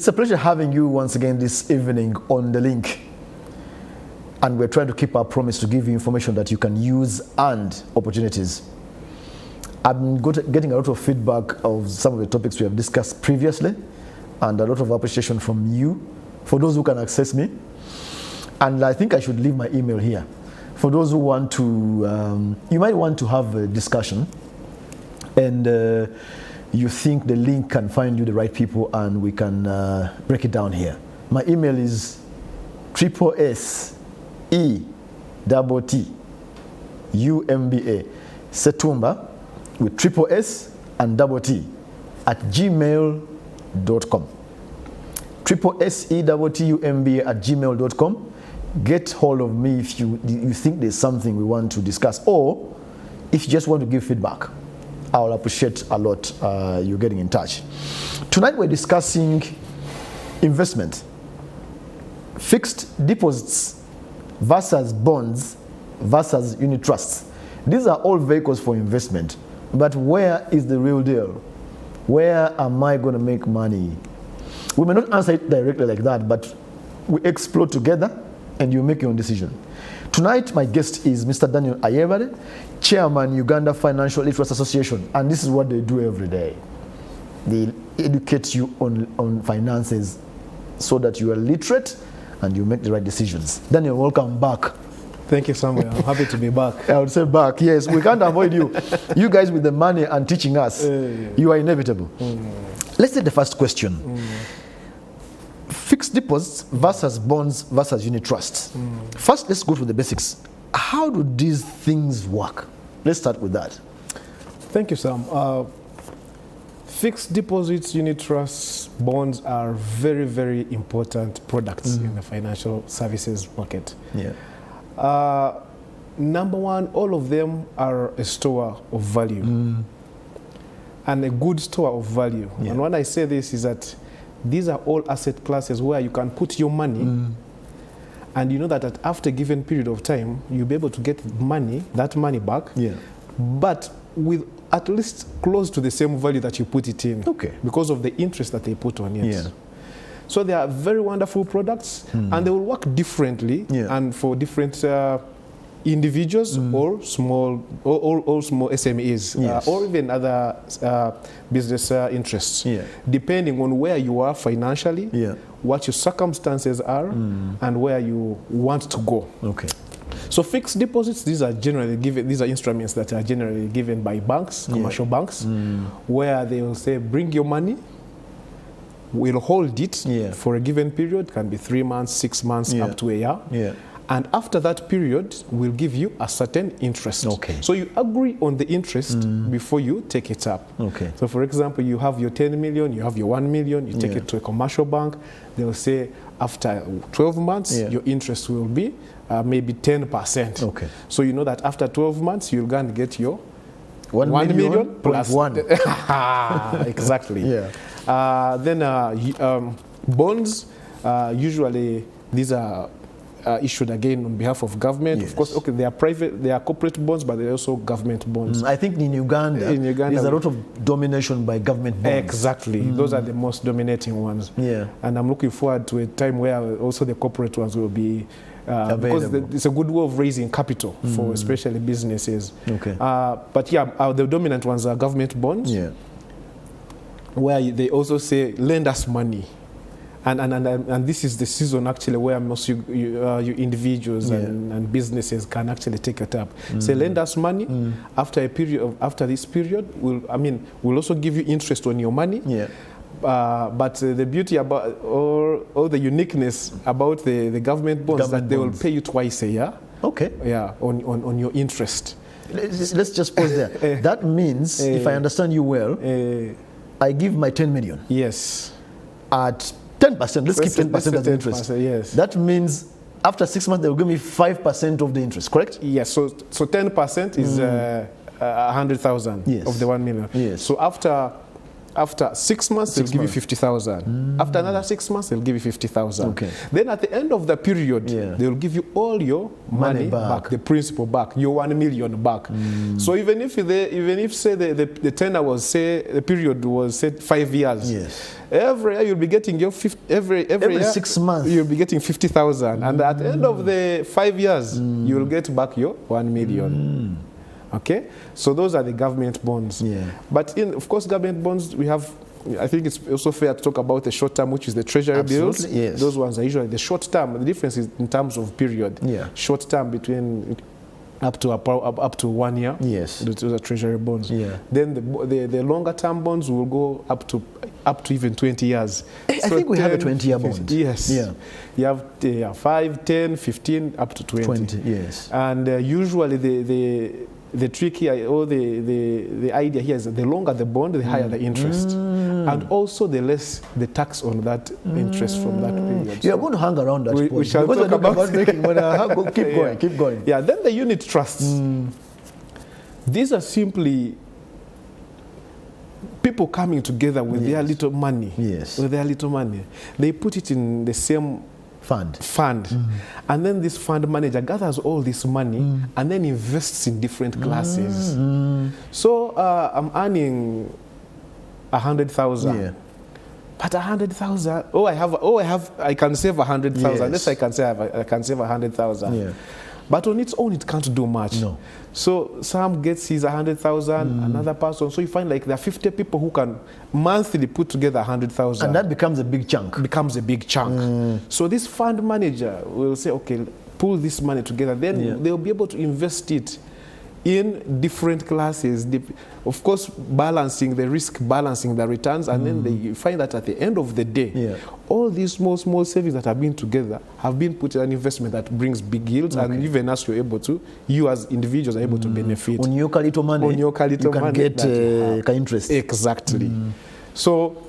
It's a pleasure having you once again this evening on the link. And we're trying to keep our promise to give you information that you can use and opportunities. I'm getting a lot of feedback of some of the topics we have discussed previously, and a lot of appreciation from you, for those who can access me. And I think I should leave my email here. For those who want to, you might want to have a discussion, and you think the link can find you the right people, and we can break it down here. My email is SSETTUMBA Setumba with triple S and double T at gmail.com. SSETTUMBA at gmail.com. Get hold of me if you think there's something we want to discuss, or if you just want to give feedback. I'll appreciate a lot you getting in touch. Tonight we're discussing investment, fixed deposits versus bonds versus unit trusts. These are all vehicles for investment, but where is the real deal? Where am I going to make money? We may not answer it directly like that, but we explore together and you make your own decision. Tonight, my guest is Mr. Daniel Ayebare, Chairman, Uganda Financial Literacy Association, and this is what they do every day. They educate you on finances so that you are literate and you make the right decisions. Daniel, welcome back. Thank you, Samuel. I'm happy to be back. I would say back, yes. We can't avoid you. You guys with the money and teaching us, you are inevitable. Let's take the first question. Fixed deposits versus bonds versus unit trusts. First, let's go to the basics. How do these things work? Let's start with that. Thank you, Sam. Fixed deposits, unit trusts, bonds are very, very important products in the financial services market. Yeah. Number one, all of them are a store of value and a good store of value. Yeah. And when I say this is that these are all asset classes where you can put your money and you know that after a given period of time, you'll be able to get that money back, but with at least close to the same value that you put it in, because of the interest that they put on it. Yeah. So they are very wonderful products, and they will work differently and for different individuals or small SMEs or even other business interests, depending on where you are financially, what your circumstances are, and where you want to go. So fixed deposits, these are generally given, these are instruments that are generally given by banks, commercial banks, where they will say, bring your money, we'll hold it for a given period, can be 3 months, 6 months, up to a year. And after that period, we'll give you a certain interest. So you agree on the interest before you take it up. So for example, you have your 10 million, you have your 1 million, you take it to a commercial bank. They'll say after 12 months, your interest will be maybe 10%. So you know that after 12 months, you're going to get your 1 million plus 1. Exactly. Then bonds, usually these are issued again on behalf of government. Of course, they are private, they are corporate bonds, but they're also government bonds. I think in Uganda, there's a lot of domination by government bonds. Exactly. Those are the most dominating ones. And I'm looking forward to a time where also the corporate ones will be because it's a good way of raising capital for especially businesses. But the dominant ones are government bonds, where they also say, lend us money. And this is the season actually where most you individuals and businesses can actually take it up. Say, lend us money. After this period, we'll also give you interest on your money. But the beauty about or the uniqueness about the government bonds that they will pay you twice a year. On your interest. Let's just pause there. That means, if I understand you well, I give my 10 million. At 10%, let's keep 10% as the interest. That means after 6 months, they will give me 5% of the interest, correct? So 10% is 100,000 of the 1 million. So after After 6 months, they'll give you 50,000. After another 6 months, they'll give you 50,000. Okay. Then at the end of the period, they'll give you all your money back, the principal back, your 1 million back. So even if say the tenor was, say the period was, say, 5 years, every year you'll be getting your every year, 6 months you'll be getting 50,000, and at the end of the 5 years, you'll get back your 1 million. Okay, so those are the government bonds. But of course, government bonds, we have, I think it's also fair to talk about the short term, which is the treasury bills. Those ones are usually the short term. The difference is in terms of period. Short term between up to 1 year. Those are treasury bonds. Then the longer term bonds will go up to even 20 years. I think we have a 20-year bond. Yes. You have 5, 10, 15, up to 20. And usually the trick here, or the idea here is that the longer the bond, the higher the interest. And also the less the tax on that interest from that period. You are going to hang around that point. We shall talk about making money. Keep going. Yeah, then the unit trusts. These are simply people coming together with their little money. With their little money. They put it in the same fund. And then this fund manager gathers all this money and then invests in different classes. So I'm earning 100,000. But 100,000, I can save 100,000. Yes, I can save 100,000. But on its own, it can't do much. So some gets his 100,000, another person. So you find like there are 50 people who can monthly put together 100,000. And that becomes a big chunk. So this fund manager will say, okay, pull this money together. Then they'll be able to invest it in different classes, of course balancing the risk, balancing the returns, and then they find that at the end of the day, all these small savings that have been together have been put in an investment that brings big yields, and even as you're able to, you as individuals are able to benefit. On your little money, you can get interest. Exactly. So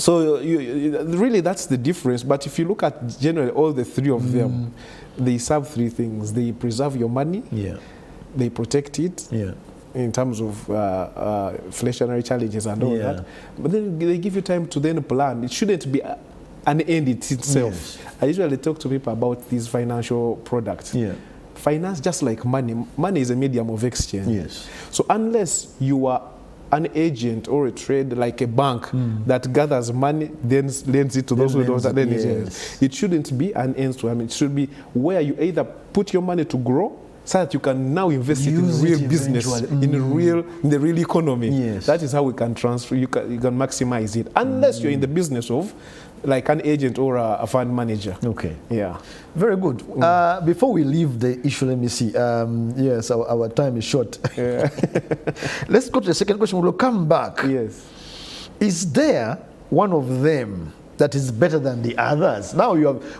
really that's the difference. But if you look at generally all the three of them, they serve three things. They preserve your money. They protect it in terms of inflationary challenges and all that. But then they give you time to then plan. It shouldn't be an end in itself. I usually talk to people about these financial products. Finance, just like money, money is a medium of exchange. So unless you are an agent or a trade like a bank that gathers money, then lends it to those who don't. It shouldn't be an end to. It should be where you either put your money to grow, so that you can now invest it in real business, in the real economy. That is how we can transfer. You can maximize it, unless you're in the business of like an agent or a fund manager. Very good. Before we leave the issue, let me see. Yes, our time is short. Let's go to the second question. We'll come back. Is there one of them that is better than the others? Now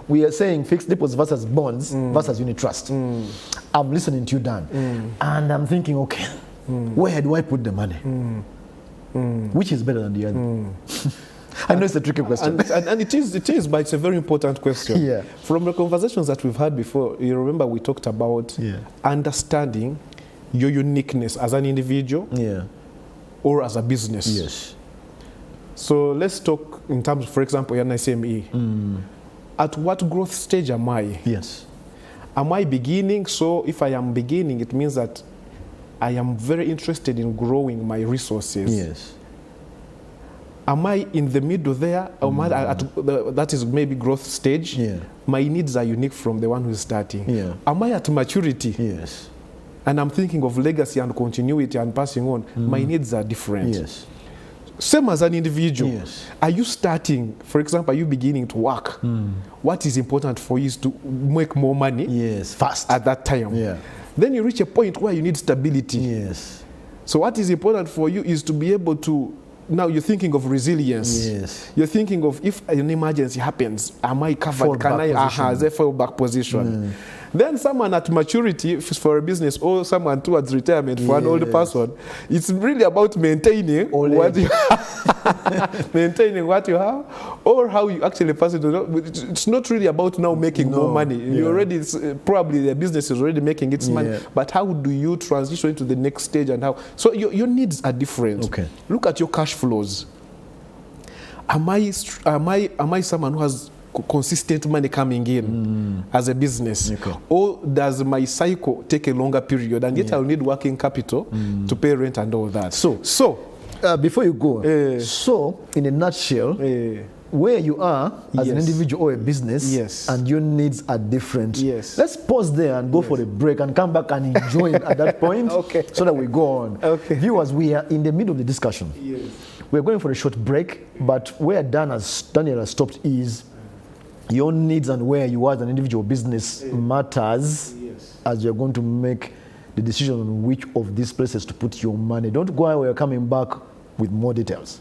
we are saying fixed deposits versus bonds versus unit trust. I'm listening to you, Dan, and I'm thinking, okay, where do I put the money? Which is better than the other? I know it's a tricky question. And it is, but it's a very important question. From the conversations that we've had before, you remember we talked about understanding your uniqueness as an individual or as a business. So let's talk in terms of, for example, an SME. At what growth stage am I? Am I beginning? So if I am beginning, it means that I am very interested in growing my resources. Am I in the middle there? Am I that is maybe growth stage? My needs are unique from the one who is starting. Am I at maturity? And I'm thinking of legacy and continuity and passing on. My needs are different. Same as an individual. Are you starting, for example, are you beginning to work? What is important for you is to make more money fast at that time. Then you reach a point where you need stability. So what is important for you is to be able to, now you're thinking of resilience. You're thinking of, if an emergency happens, am I covered? Can I have a fallback position? Then someone at maturity for a business, or someone towards retirement for an older person, it's really about maintaining what you maintaining what you have, or how you actually pass it on. It's not really about now making more money. You already, probably the business is already making its money, but how do you transition into the next stage, and how? So your needs are different. Okay. Look at your cash flows. Am I someone who has consistent money coming in as a business, or does my cycle take a longer period, and yet I'll need working capital to pay rent and all that? So before you go, so in a nutshell, where you are as an individual or a business, and your needs are different. Let's pause there and go for a break and come back and enjoy it at that point, so that we go on. Viewers, we are in the middle of the discussion. We're going for a short break, but where Daniel has stopped is your needs and where you are as an individual business matters as you're going to make the decision on which of these places to put your money. Don't go away, we're coming back with more details.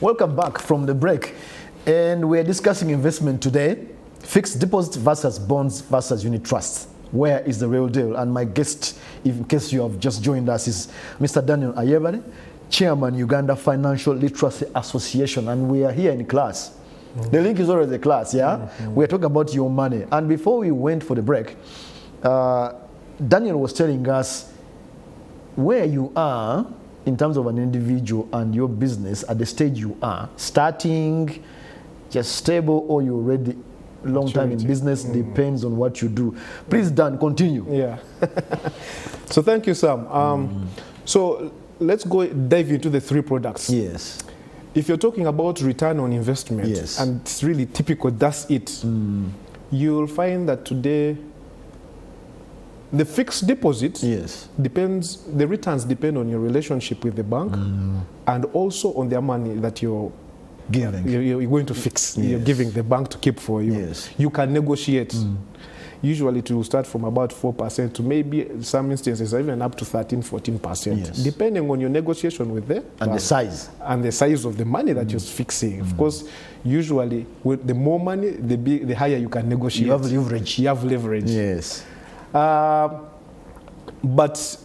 Welcome back from the break, and we're discussing investment today: fixed deposit versus bonds versus unit trusts. Where is the real deal? And my guest, in case you have just joined us, is Mr. Daniel Ayebare, Chairman, Uganda Financial Literacy Association, and we are here in class. The link is already a class, We're talking about your money. And before we went for the break, Daniel was telling us where you are in terms of an individual and your business at the stage you are, starting, just stable, or you're already long time in business, depends on what you do. Please, Dan, continue. So thank you, Sam. So let's go dive into the three products. If you're talking about return on investment, and it's really typical, that's it. You'll find that today, the fixed deposit depends, the returns depend on your relationship with the bank and also on the money that you're giving. You're going to fix. You're giving the bank to keep for you. You can negotiate. Usually it will start from about 4% to maybe in some instances even up to 13–14%, depending on your negotiation with them and the size of the money that you're fixing. Of course, usually with the more money, the higher you can negotiate. You have leverage. You have leverage. But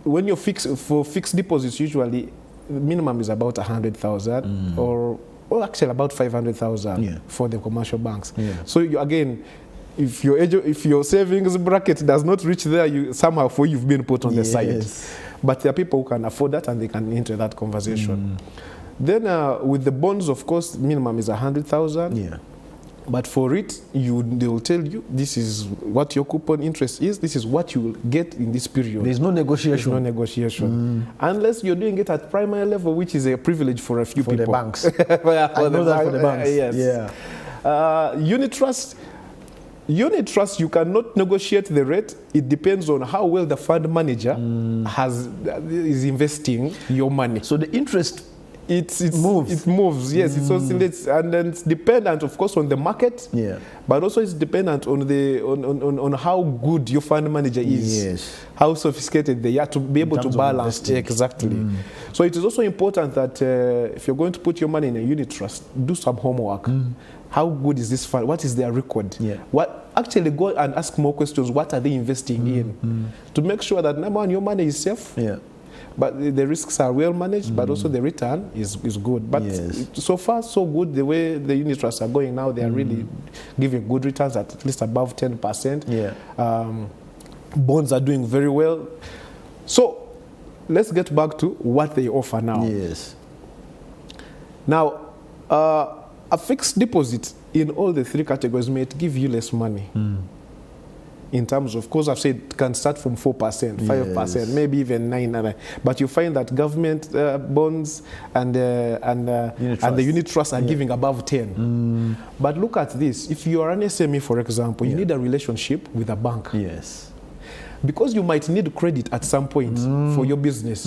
when you're for fixed deposits, usually minimum is about 100,000 or actually about 500,000 for the commercial banks. So again, if your savings bracket does not reach there, somehow you've been put on the side. But there are people who can afford that and they can enter that conversation. Then with the bonds, of course, minimum is 100,000. But for it, they will tell you this is what your coupon interest is. This is what you will get in this period. There's no negotiation. There's no negotiation, unless you're doing it at primary level, which is a privilege for a few people. For the banks. I know that for the banks. Unit trust, you cannot negotiate the rate. It depends on how well the fund manager is investing your money. So the interest. It moves, yes. It oscillates, and then it's dependent, of course, on the market. But also it's dependent on on how good your fund manager is, how sophisticated they are to be able to balance. Exactly. So it is also important that if you're going to put your money in a unit trust, do some homework. How good is this fund? What is their record? Actually go and ask more questions. What are they investing in? To make sure that number one, your money is safe. But the risks are well managed, but also the return is good. But so far, so good. The way the unit trusts are going now, they are really giving good returns at least above 10%. Bonds are doing very well. So let's get back to what they offer now. Now, a fixed deposit in all the three categories may give you less money. in terms of, course I've said it can start from 4%, 5%, maybe even 9%. But you find that government bonds and the unit trusts are giving above 10. But look at this. If you are an SME, for example, you need a relationship with a bank. Yes. Because you might need credit at some point for your business,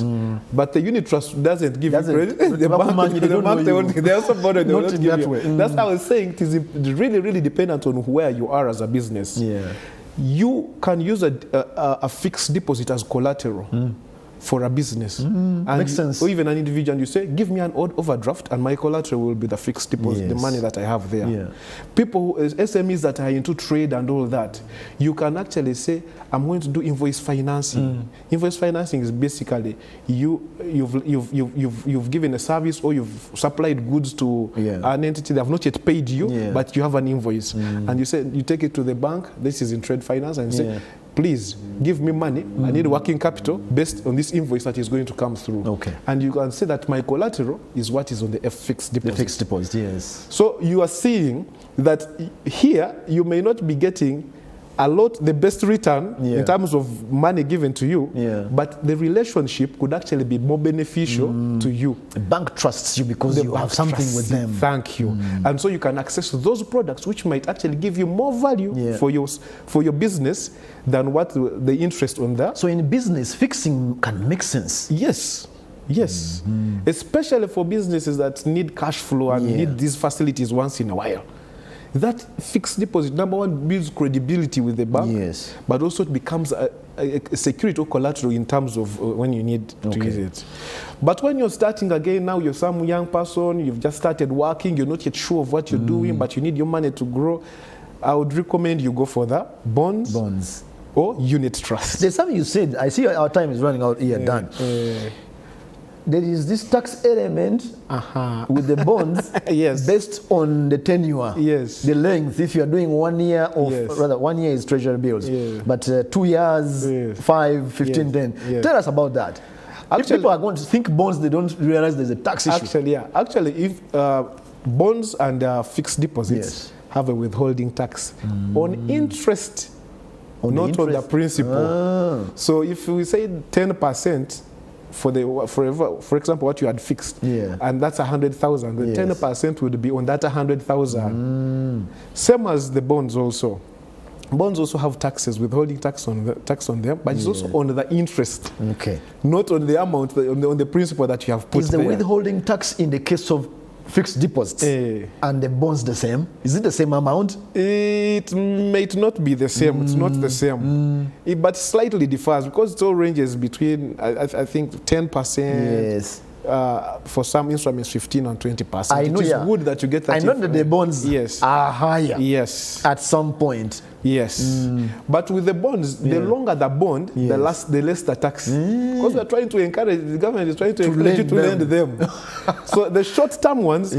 but the unit trust doesn't give you credit. The bank, they also borrow, they not give you. That's how I was saying it is really, really dependent on where you are as a business. Yeah. You can use a fixed deposit as collateral for a business. Makes sense. Or even an individual, and you say, give me an overdraft and my collateral will be the fixed deposit, the money that I have there. Yeah. People, SMEs that are into trade and all that, you can actually say, I'm going to do invoice financing. Invoice financing is basically you've given a service or you've supplied goods to an entity that have not yet paid you, but you have an invoice. And you say, you take it to the bank, this is in trade finance, and you say, please give me money. I need working capital based on this invoice that is going to come through. Okay. And you can say that my collateral is what is on the fixed deposit. The fixed deposit, yes. So you are seeing that here you may not be getting the best return in terms of money given to you, but the relationship could actually be more beneficial to you. The bank trusts you because you have something with them. Thank you. And so you can access those products which might actually give you more value for your business than what the interest on that. So in business, fixing can make sense. Yes. Yes. Especially for businesses that need cash flow and need these facilities once in a while. That fixed deposit, number one, builds credibility with the bank, but also it becomes a security or collateral in terms of when you need to use it. But when you're starting again, now you're some young person, you've just started working, you're not yet sure of what you're doing, but you need your money to grow, I would recommend you go for the bonds or unit trust. There's something you said, I see our time is running out here, Dan. There is this tax element with the bonds based on the tenure, the length. If you are doing 1 year, or rather 1 year is treasury bills, but 2 years, 5, 15, 10. Tell us about that. Actually, if people are going to think bonds, they don't realize there's a tax issue. Actually, if bonds and fixed deposits have a withholding tax on interest, not on the principal. So if we say 10%, for example, what you had fixed, and that's 100,000. The 10% would be on that 100,000. Same as the bonds also. Bonds also have taxes, withholding tax on them, but it's also on the interest, not on the amount, on the principal that you have put. Is the withholding tax in the case of fixed deposits and the bonds the same? Is it the same amount? It might not be the same. It's not the same. But slightly differs because it all ranges between, I think, 10%. For some instruments, 15 and 20%. I know, it is good that you get that. I know that the bonds are higher at some point. But with the bonds, the longer the bond, the less the tax. Because we are trying to encourage, the government is trying to encourage you to lend them. So the short-term ones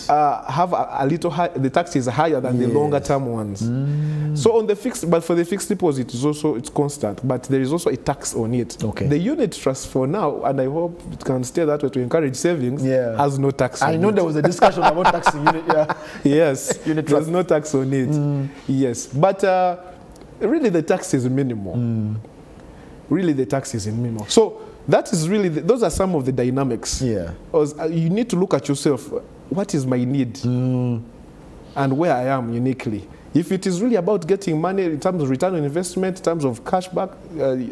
have a little high, the tax is higher than the longer-term ones. So on the fixed, but for the fixed deposit, it's constant, but there is also a tax on it. The unit trust for now, and I hope it can stay that way to encourage savings, has no tax on it. I know there was a discussion about taxing unit. Unit trust. There's no tax on it. But really the tax is minimal. Really the tax is minimal. So that is really, those are some of the dynamics. Because you need to look at yourself, what is my need? And where I am uniquely. If it is really about getting money in terms of return on investment, in terms of cashback,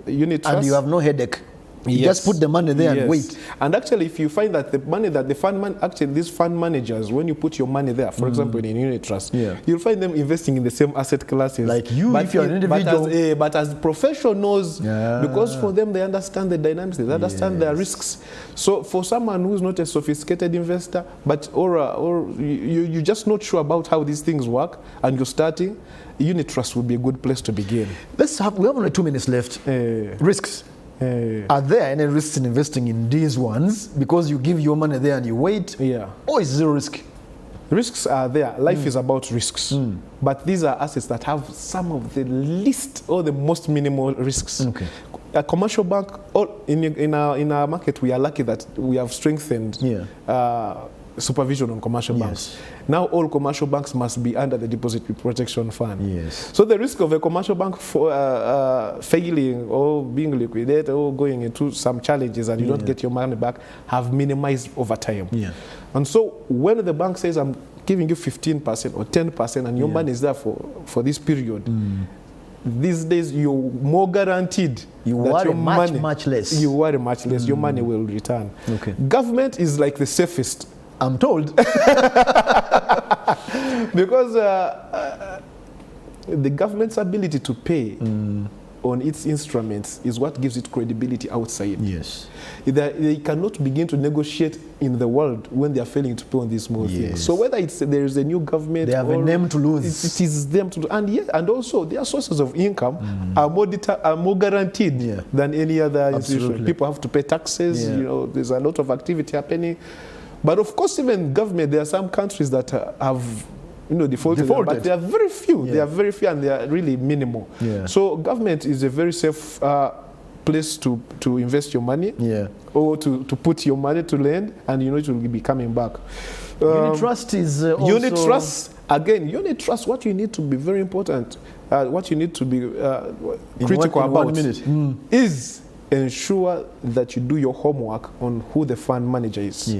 unit trust. And you have no headache. You just put the money there and wait. And actually, if you find that the money that the fund these fund managers, when you put your money there, for example, in a unit trust, you'll find them investing in the same asset classes. Like you, if you're an individual. But as professionals, because for them, they understand the dynamics, they understand their risks. So for someone who's not a sophisticated investor, but or you're just not sure about how these things work, and you're starting, unit trust would be a good place to begin. We have only 2 minutes left. Risks. Are there any risks in investing in these ones because you give your money there and you wait? Or is zero risk? Risks are there. Life is about risks. But these are assets that have some of the least or the most minimal risks. A commercial bank, in our market, we are lucky that we have strengthened supervision on commercial banks. Now all commercial banks must be under the Deposit Protection Fund. Yes. So the risk of a commercial bank failing or being liquidated or going into some challenges and you don't get your money back have minimized over time. Yeah. And so when the bank says, I'm giving you 15% or 10% and your money is there for this period, these days you're more guaranteed you worry much less. You worry much less. Your money will return. Okay. Government is like the safest. I'm told. Because the government's ability to pay on its instruments is what gives it credibility outside. Yes. They cannot begin to negotiate in the world when they are failing to pay on these small things. So whether there is a new government, they have a name to lose. It is them to lose. And also their sources of income are more guaranteed than any other institution. People have to pay taxes. You know, there's a lot of activity happening. But of course, even government, there are some countries that have defaulted. But there are very few. They are very few and they are really minimal. So government is a very safe place to invest your money or to put your money to lend, and it will be coming back. Unit trust is also... Unit trust, again, unit trust, what you need to be very important, what you need to be critical about is ensure that you do your homework on who the fund manager is.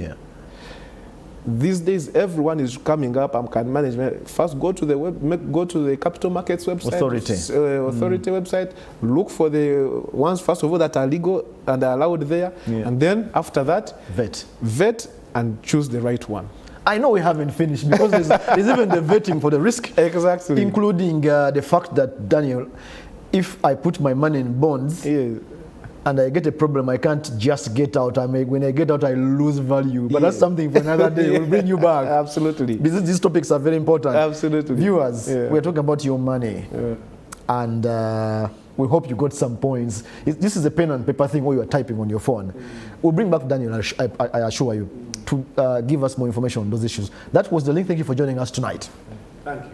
These days, everyone is coming up and can manage. First, go to the capital markets website, authority website. Look for the ones first of all that are legal and are allowed there, and then after that, vet and choose the right one. I know we haven't finished because there's even the vetting for the risk, including the fact that, Daniel, if I put my money in bonds. And I get a problem, I can't just get out. When I get out, I lose value. But that's something for another day. We'll bring you back. Absolutely. These topics are very important. Absolutely. Viewers, we're talking about your money. And we hope you got some points. This is a pen and paper thing where you are typing on your phone. We'll bring back Daniel, I assure you, to give us more information on those issues. That was the link. Thank you for joining us tonight. Thank you.